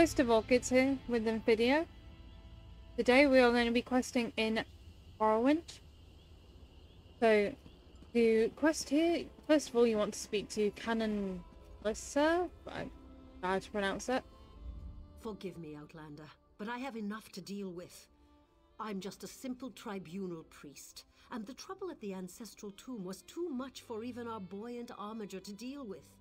Mr. Volkit's here with the video. Today we are going to be questing in Morrowind. So, to quest here, first of all you want to speak to Canon Lissa. I don't know how to pronounce that. Forgive me, Outlander, but I have enough to deal with. I'm just a simple tribunal priest, and the trouble at the ancestral tomb was too much for even our buoyant armiger to deal with.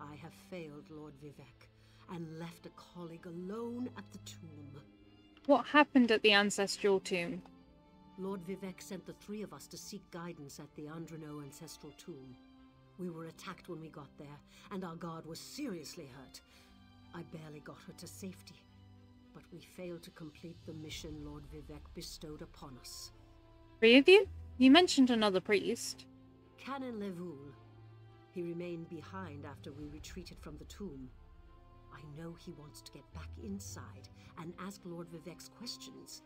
I have failed Lord Vivec, and left a colleague alone at the tomb. What happened at the ancestral tomb? Lord Vivec sent the three of us to seek guidance at the Andrino ancestral tomb. We were attacked when we got there, and our guard was seriously hurt. I barely got her to safety, but we failed to complete the mission Lord Vivec bestowed upon us. 3 of you? You mentioned another priest. Canon Levoul. He remained behind after we retreated from the tomb. I know he wants to get back inside and ask Lord Vivec's questions,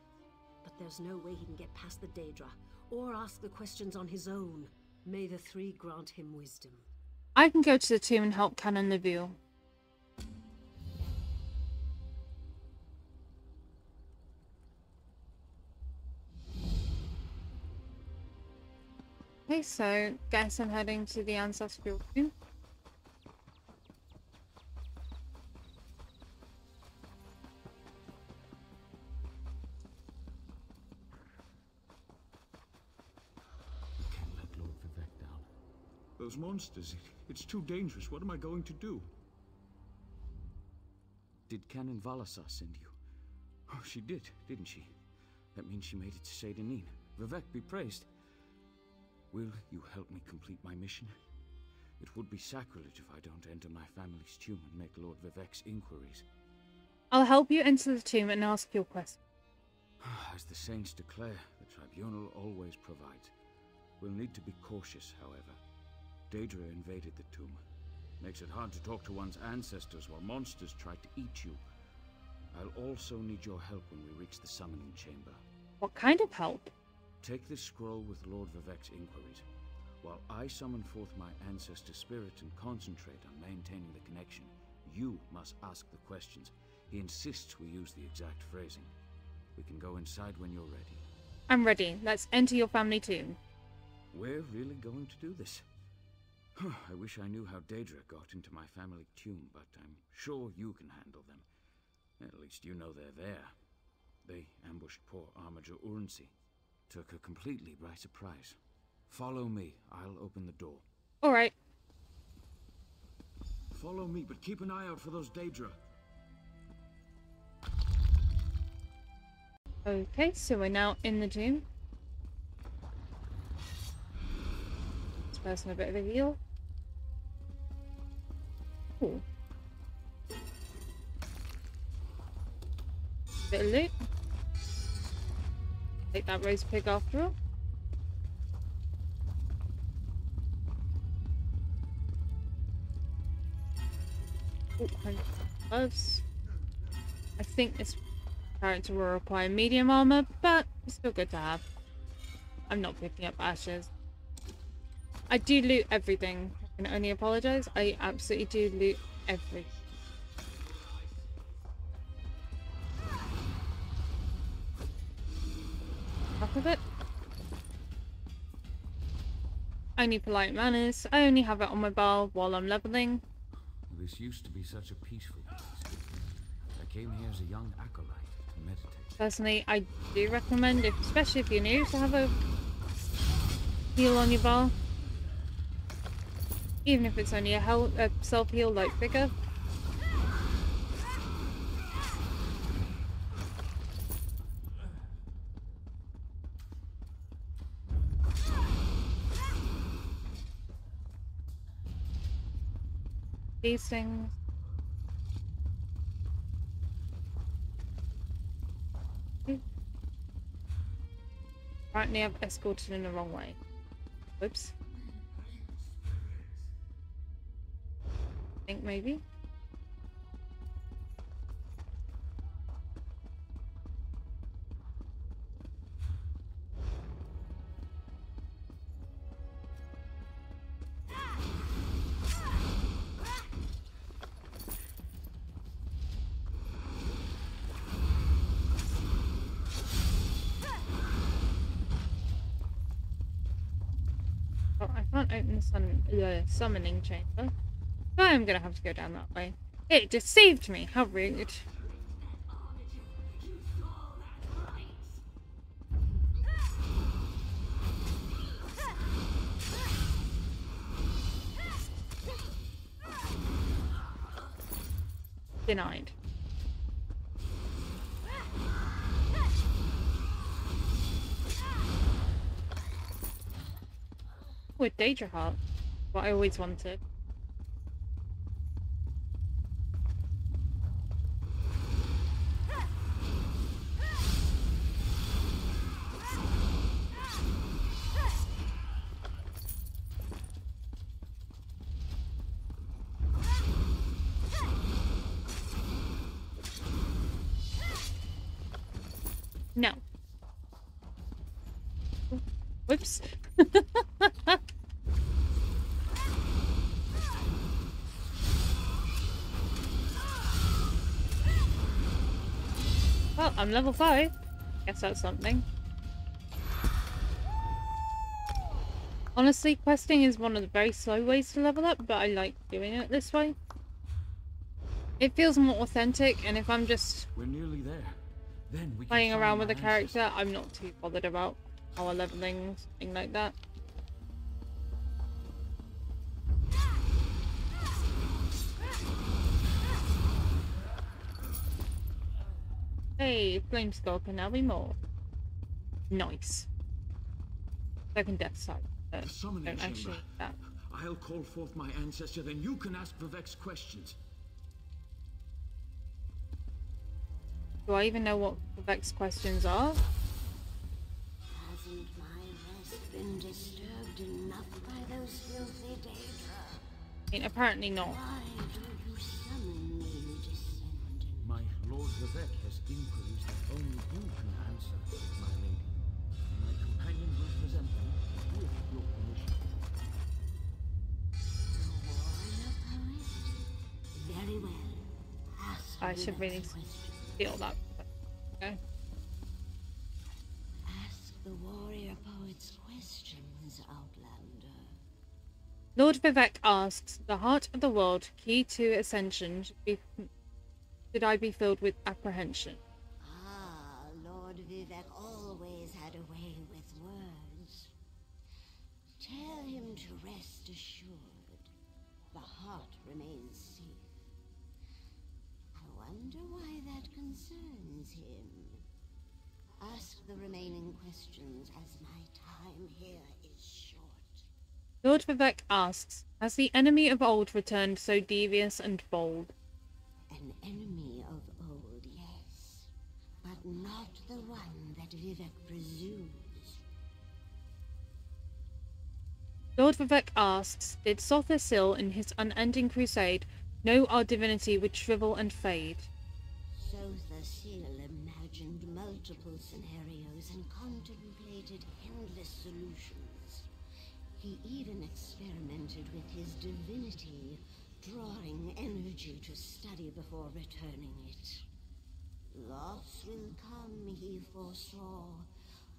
but there's no way he can get past the Daedra, or ask the questions on his own. May the three grant him wisdom. I can go to the tomb and help Canon Levoul. Okay, so guess I'm heading to the ancestral tomb. Those monsters, it's too dangerous. What am I going to do? Did Canon Valasa send you? Oh, she did, didn't she? That means she made it to Saint Denis. Vivec be praised. Will you help me complete my mission? It would be sacrilege if I don't enter my family's tomb and make Lord Vivec's inquiries. I'll help you enter the tomb and ask your question. As the saints declare, the tribunal always provides. We'll need to be cautious, however. Daedra invaded the tomb. Makes it hard to talk to one's ancestors while monsters try to eat you. I'll also need your help when we reach the summoning chamber. What kind of help? Take this scroll with Lord Vivec's inquiries. While I summon forth my ancestor spirit and concentrate on maintaining the connection, you must ask the questions. He insists we use the exact phrasing. We can go inside when you're ready. I'm ready. Let's enter your family tomb. We're really going to do this? I wish I knew how Daedra got into my family tomb, but I'm sure you can handle them. At least you know they're there. They ambushed poor Armiger Urnsi. Took her completely by surprise. Follow me. I'll open the door. All right. Follow me, but keep an eye out for those Daedra. Okay, so we're now in the tomb. This person a bit of a heal. Ooh. Bit of loot. Take that roast pig after all. Ooh, 100 gloves. I think this character will require medium armor, but it's still good to have. I'm not picking up ashes. I do loot everything. I can only apologize. I absolutely do loot everything. Half of it. Only polite manners. I only have it on my bar while I'm leveling. This used to be such a peaceful place. I came here as a young acolyte to meditate. Personally, I do recommend, especially if you're new, to have a heal on your bar. Even if it's only a self-heal like figure. These things. Apparently I've escorted in the wrong way. Whoops. I think maybe. Well, I can't open the summoning chamber. So I'm gonna have to go down that way. It deceived me! How rude. Denied. With Daedra Heart. What I always wanted. No. Whoops. Well, I'm level 5. Guess that's something. Honestly, questing is one of the very slow ways to level up, but I like doing it this way. It feels more authentic, and if I'm just We're nearly there. Then we playing can around find with the my ancestors. character, I'm not too bothered about power leveling, something like that. Hey, Flame Skull can now be more. Nice. Second death side. The summoning Don't chamber. actually need that. I'll call forth my ancestor, then you can ask Vivek's questions. Do I even know what the Vex questions are? Hasn't my rest been disturbed enough by those filthy Daedra? I mean, apparently not. Why do you summon me, descendant? My Lord Vivek has inquiries that only you can answer, my lady. My companion will present them with your permission. A warrior poet? Very well. Ask I should Vivek's really question. feel that. Okay. Ask the warrior poet's questions, Outlander. Lord Vivek asks, the heart of the world, key to ascension, should I be filled with apprehension? Ah, Lord Vivek always had a way with words. Tell him to rest assured. The heart remains safe. I wonder why that concerns him. Ask the remaining questions as my time here is short. Lord Vivek asks, has the enemy of old returned so devious and bold? An enemy of old, yes, but not the one that Vivek presumes. Lord Vivek asks, did Sothersil in his unending crusade know our divinity would shrivel and fade? Sothersil imagined multiple scenarios and contemplated endless solutions. He even experimented with his divinity, drawing energy to study before returning it. Loss will come, he foresaw,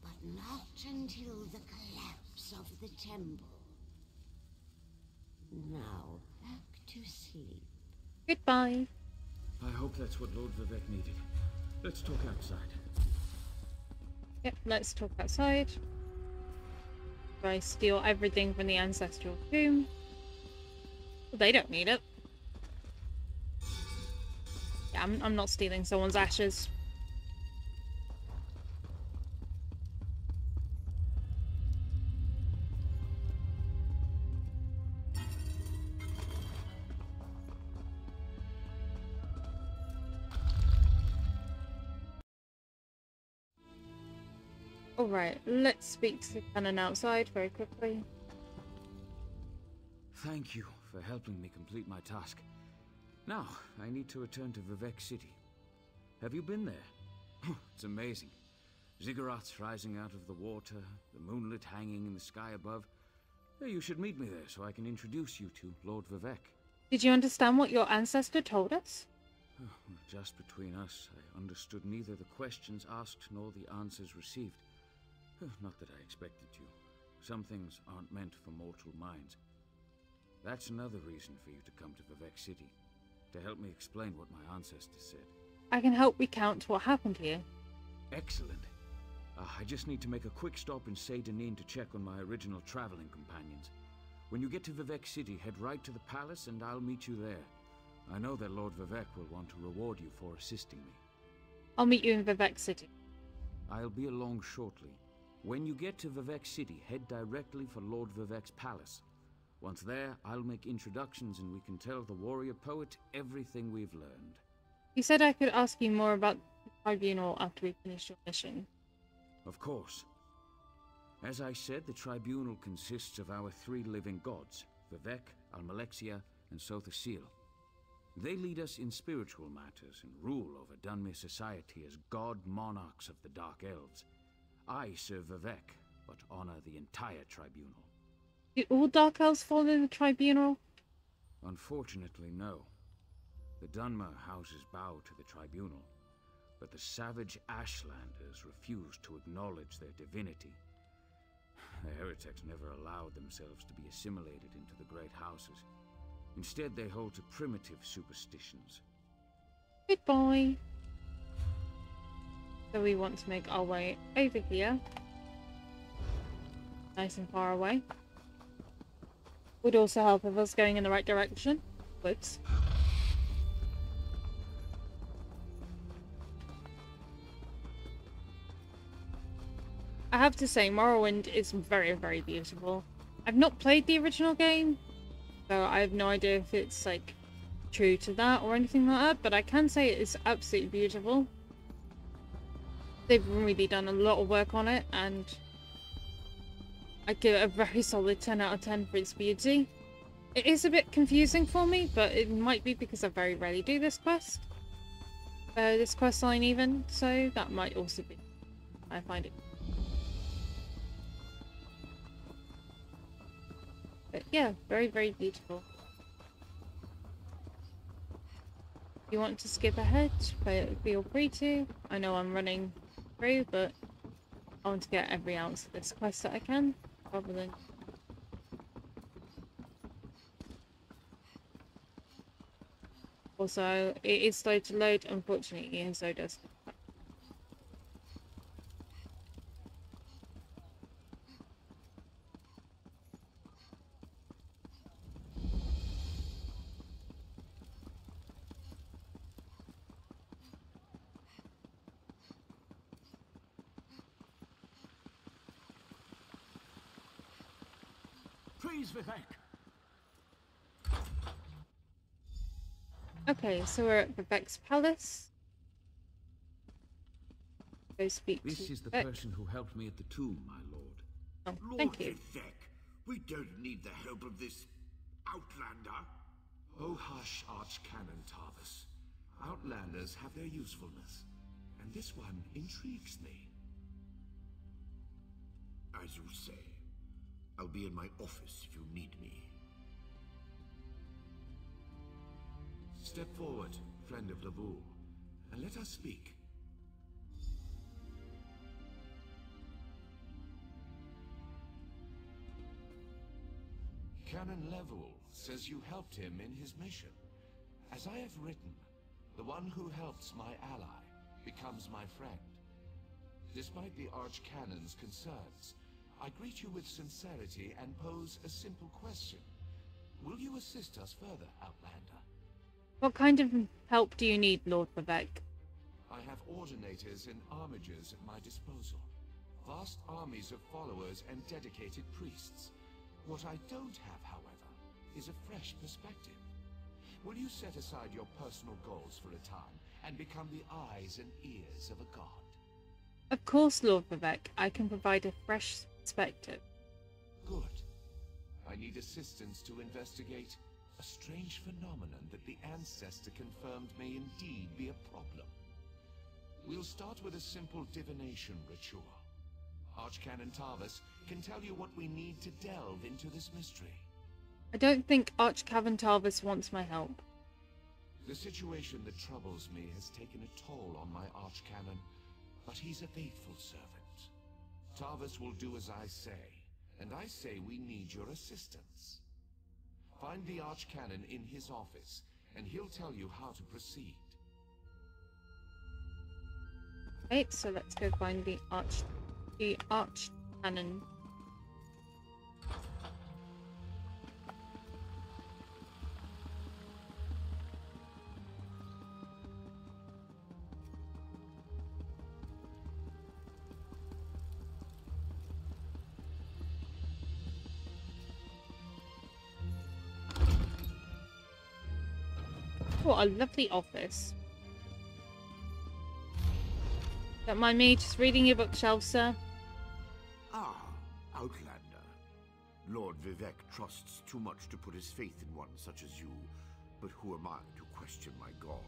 but not until the collapse of the temple. Now, back to sleep. Goodbye. I hope that's what Lord Vivek needed. Let's talk outside. Yep, let's talk outside. I steal everything from the ancestral tomb. Well, they don't need it. Yeah, I'm not stealing someone's ashes. Alright, let's speak to the cannon outside very quickly. Thank you for helping me complete my task. Now, I need to return to Vivek City. Have you been there? It's amazing. Ziggurats rising out of the water, the moonlit hanging in the sky above. You should meet me there so I can introduce you to Lord Vivek. Did you understand what your ancestor told us? Just between us, I understood neither the questions asked nor the answers received. Not that I expected to. Some things aren't meant for mortal minds. That's another reason for you to come to Vivec City, to help me explain what my ancestors said. I can help recount what happened here. Excellent. I just need to make a quick stop in Saint-Denis to check on my original traveling companions. When you get to Vivec City, head right to the palace and I'll meet you there. I know that Lord Vivec will want to reward you for assisting me. I'll meet you in Vivec City. I'll be along shortly. When you get to Vivec City, head directly for Lord Vivec's palace. Once there, I'll make introductions and we can tell the warrior poet everything we've learned. You said I could ask you more about the tribunal after we finish your mission. Of course. As I said, the tribunal consists of our 3 living gods, Vivec, Almalexia, and Sothasil. They lead us in spiritual matters and rule over Dunmer society as god monarchs of the Dark Elves. I serve Vivec, but honor the entire tribunal. Do all Dark Elves fall in the tribunal? Unfortunately, no. The Dunmer houses bow to the tribunal, but the savage Ashlanders refuse to acknowledge their divinity. The heretics never allowed themselves to be assimilated into the great houses. Instead, they hold to primitive superstitions. Goodbye. So we want to make our way over here. Nice and far away. Would also help if us going in the right direction. Whoops. I have to say, Morrowind is very, very beautiful. I've not played the original game, so I have no idea if it's like true to that or anything like that, but I can say it's absolutely beautiful. They've really done a lot of work on it, and I give it a very solid 10 out of 10 for its beauty. It is a bit confusing for me, but it might be because I very rarely do this quest. This quest line even, so that might also be. I find it. But yeah, very, very beautiful. If you want to skip ahead, feel free to. I know I'm running through, but I want to get every ounce of this quest that I can, rather than... Also, it is slow to load, unfortunately, ESO does. Praise Vivec. Okay, so we're at Vivec's palace. Go speak This to is the Vivec. person who helped me at the tomb, my lord. Oh, Lord thank you. Vivec, we don't need the help of this outlander. Oh hush, Archcanon Tarvis. Outlanders have their usefulness, and this one intrigues me. As you say, I'll be in my office if you need me. Step forward, friend of Lavul, and let us speak. Canon Level says you helped him in his mission. As I have written, the one who helps my ally becomes my friend. Despite the Archcanon's concerns, I greet you with sincerity and pose a simple question. Will you assist us further, Outlander? What kind of help do you need, Lord Vivec? I have ordinators and armigers at my disposal. Vast armies of followers and dedicated priests. What I don't have, however, is a fresh perspective. Will you set aside your personal goals for a time and become the eyes and ears of a god? Of course, Lord Vivec. I can provide a fresh perspective. Good. I need assistance to investigate a strange phenomenon that the ancestor confirmed may indeed be a problem. We'll start with a simple divination ritual. Archcanon Tarvis can tell you what we need to delve into this mystery. I don't think Archcanon Tarvis wants my help. The situation that troubles me has taken a toll on my Archcanon, but he's a faithful servant. Tarvis will do as I say, and I say we need your assistance. Find the Archcanon in his office, and he'll tell you how to proceed. Right, so let's go find the Archcanon. What a lovely office. Don't mind me just reading your bookshelf, sir. Ah, Outlander. Lord Vivek trusts too much to put his faith in one such as you, but who am I to question my god?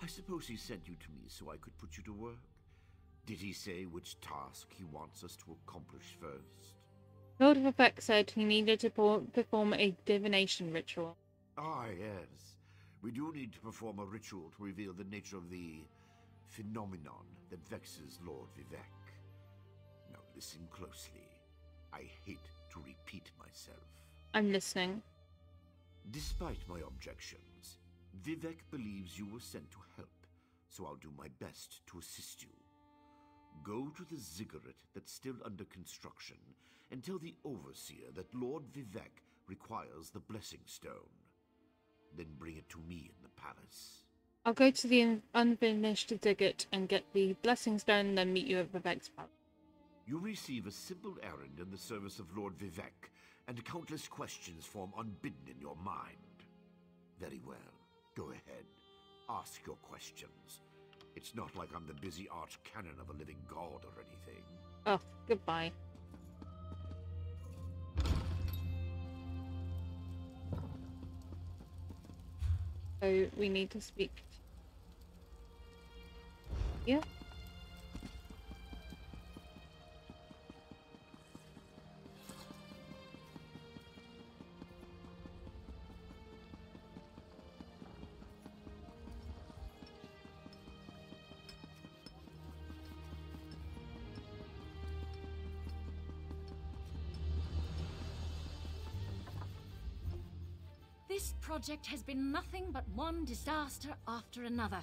I suppose he sent you to me so I could put you to work? Did he say which task he wants us to accomplish first? Lord Vivek said he needed to perform a divination ritual. Ah, yes. We do need to perform a ritual to reveal the nature of the phenomenon that vexes Lord Vivek. Now listen closely. I hate to repeat myself. I'm listening. Despite my objections, Vivek believes you were sent to help, so I'll do my best to assist you. Go to the ziggurat that's still under construction and tell the Overseer that Lord Vivek requires the Blessing Stone. Then bring it to me in the palace. I'll go to the unfinished ziggurat and get the blessing stone and then meet you at Vivek's palace. You receive a simple errand in the service of Lord Vivek, and countless questions form unbidden in your mind. Very well. Go ahead. Ask your questions. It's not like I'm the busy Archcanon of a living god or anything. Oh, goodbye. So we need to speak. Yeah. This project has been nothing but one disaster after another.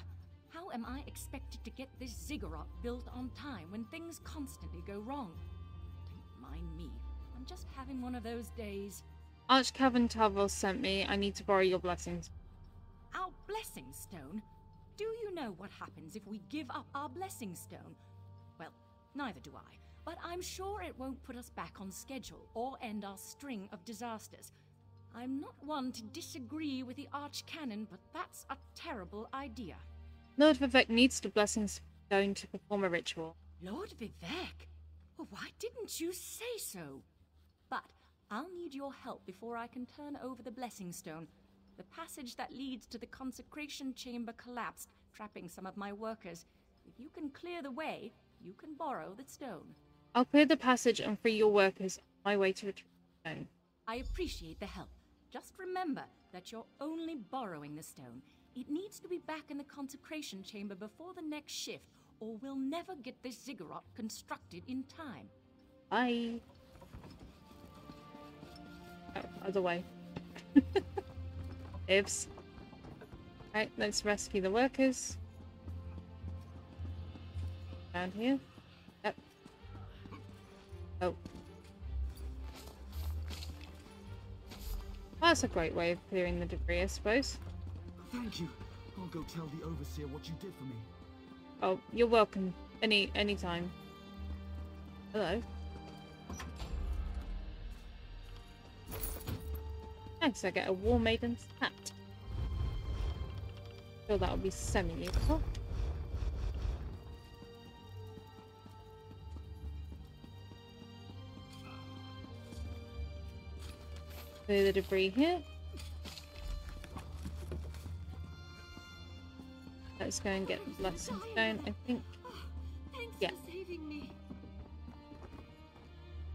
How am I expected to get this ziggurat built on time when things constantly go wrong? Don't mind me. I'm just having one of those days. Archcanon Tavros sent me. I need to borrow your blessings. Our blessing stone? Do you know what happens if we give up our blessing stone? Well, neither do I. But I'm sure it won't put us back on schedule or end our string of disasters. I'm not one to disagree with the Archcanon, but that's a terrible idea. Lord Vivek needs the blessing stone to perform a ritual. Lord Vivek? Well, why didn't you say so? But I'll need your help before I can turn over the blessing stone. The passage that leads to the consecration chamber collapsed, trapping some of my workers. If you can clear the way, you can borrow the stone. I'll clear the passage and free your workers on my way to retrieve the stone. I appreciate the help. Just remember that you're only borrowing the stone. It needs to be back in the consecration chamber before the next shift, or we'll never get this ziggurat constructed in time. Bye. Oh, other way. Ibs. Right, let's rescue the workers. Down here. Yep. Oh. That's a great way of clearing the debris, I suppose. Thank you. I'll go tell the Overseer what you did for me. Oh, you're welcome. Anytime. Hello. Nice, I get a War Maiden's hat. Feel that would be semi-useful. Clear the debris here. Let's go and get the blessing stone, I think. Yeah. For saving me.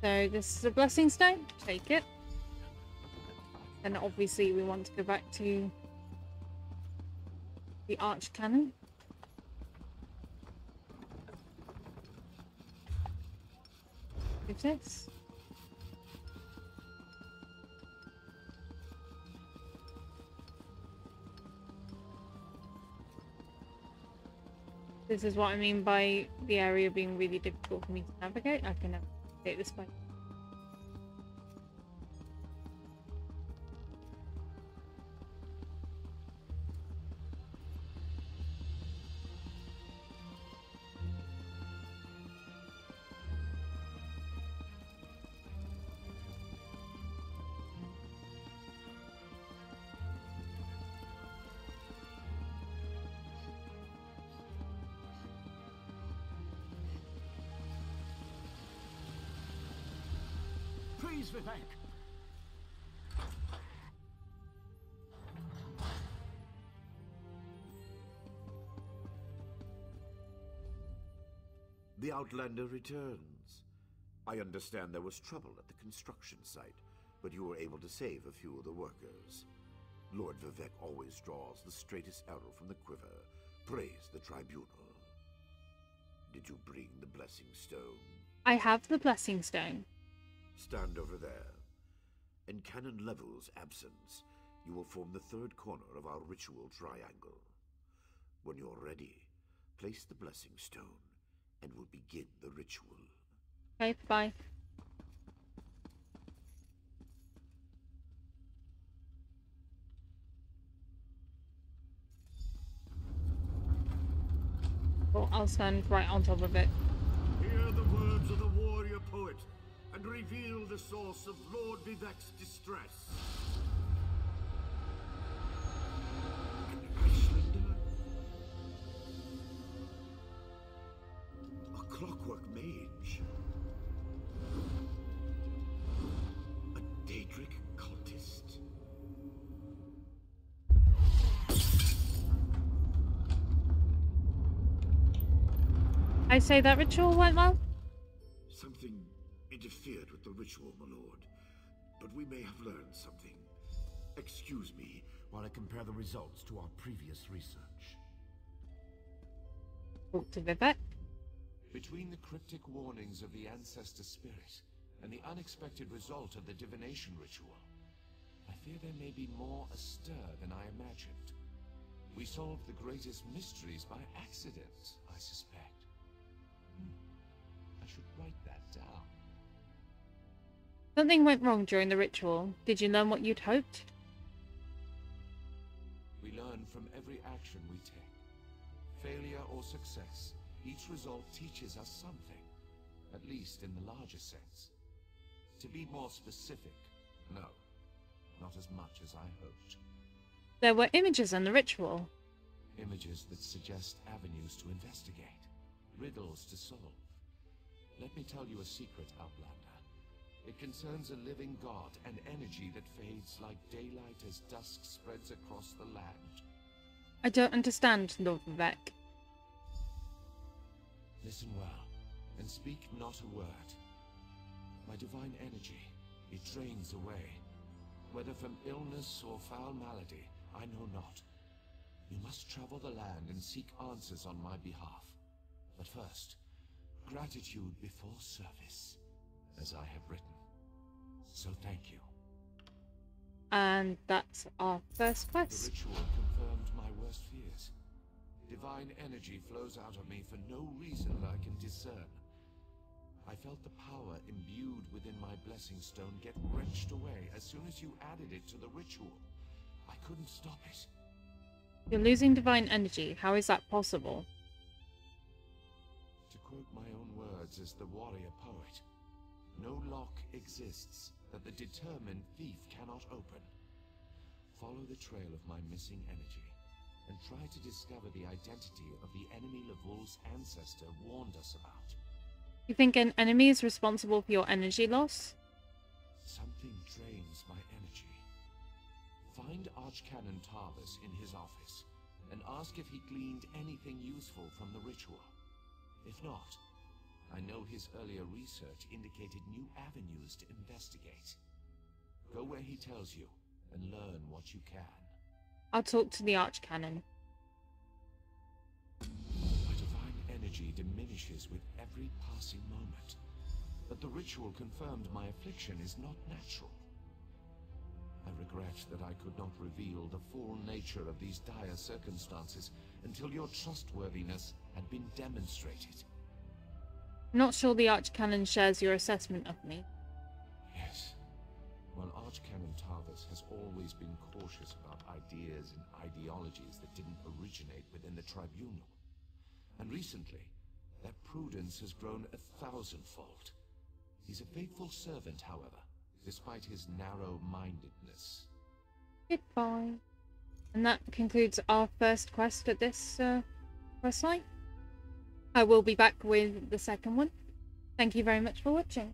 So this is a blessing stone. Take it. And obviously we want to go back to the Archcanon. Who's this? This is what I mean by the area being really difficult for me to navigate. I can navigate this way. Please, Vivek. The Outlander returns. I understand there was trouble at the construction site, but you were able to save a few of the workers. Lord Vivek always draws the straightest arrow from the quiver. Praise the tribunal. Did you bring the blessing stone? I have the blessing stone. Stand over there. In Canon Level's absence, you will form the third corner of our ritual triangle. When you're ready, place the blessing stone, and we'll begin the ritual. Okay, bye. Well, I'll stand right on top of it. Hear the words of the warrior poet, and reveal the source of Lord Vivek's distress. Icelander? A clockwork mage. A Daedric cultist. I say that ritual went well? Something interfered with the ritual, my lord. But we may have learned something. Excuse me while I compare the results to our previous research. Talk to Vivek. Between the cryptic warnings of the ancestor spirit and the unexpected result of the divination ritual, I fear there may be more astir than I imagined. We solved the greatest mysteries by accident, I suspect. I should write that down. Something went wrong during the ritual. Did you learn what you'd hoped? We learn from every action we take. Failure or success, each result teaches us something, at least in the larger sense. To be more specific, no, not as much as I hoped. There were images in the ritual. Images that suggest avenues to investigate, riddles to solve. Let me tell you a secret, Outlander. It concerns a living god, an energy that fades like daylight as dusk spreads across the land. I don't understand, Lord Vivek. Listen well, and speak not a word. My divine energy, it drains away. Whether from illness or foul malady, I know not. You must travel the land and seek answers on my behalf. But first, gratitude before service, as I have written. So thank you. And that's our first The quest. ritual confirmed my worst fears. Divine energy flows out of me for no reason that I can discern. I felt the power imbued within my blessing stone get wrenched away as soon as you added it to the ritual. I couldn't stop it. You're losing divine energy. How is that possible? To quote my own words as the warrior poet, no lock exists that the determined thief cannot open. Follow the trail of my missing energy, and try to discover the identity of the enemy Lavul's ancestor warned us about. You think an enemy is responsible for your energy loss? Something drains my energy. Find Archcanon Tarvis in his office, and ask if he gleaned anything useful from the ritual. If not, I know his earlier research indicated new avenues to investigate. Go where he tells you, and learn what you can. I'll talk to the Archcanon. My divine energy diminishes with every passing moment, but the ritual confirmed my affliction is not natural. I regret that I could not reveal the full nature of these dire circumstances until your trustworthiness had been demonstrated. I'm not sure the Archcanon shares your assessment of me. Yes. Well, Archcanon Tarvis has always been cautious about ideas and ideologies that didn't originate within the Tribunal. And recently, that prudence has grown 1,000-fold. He's a faithful servant, however, despite his narrow-mindedness. Goodbye. And that concludes our first quest at this quest line. I will be back with the second one. Thank you very much for watching.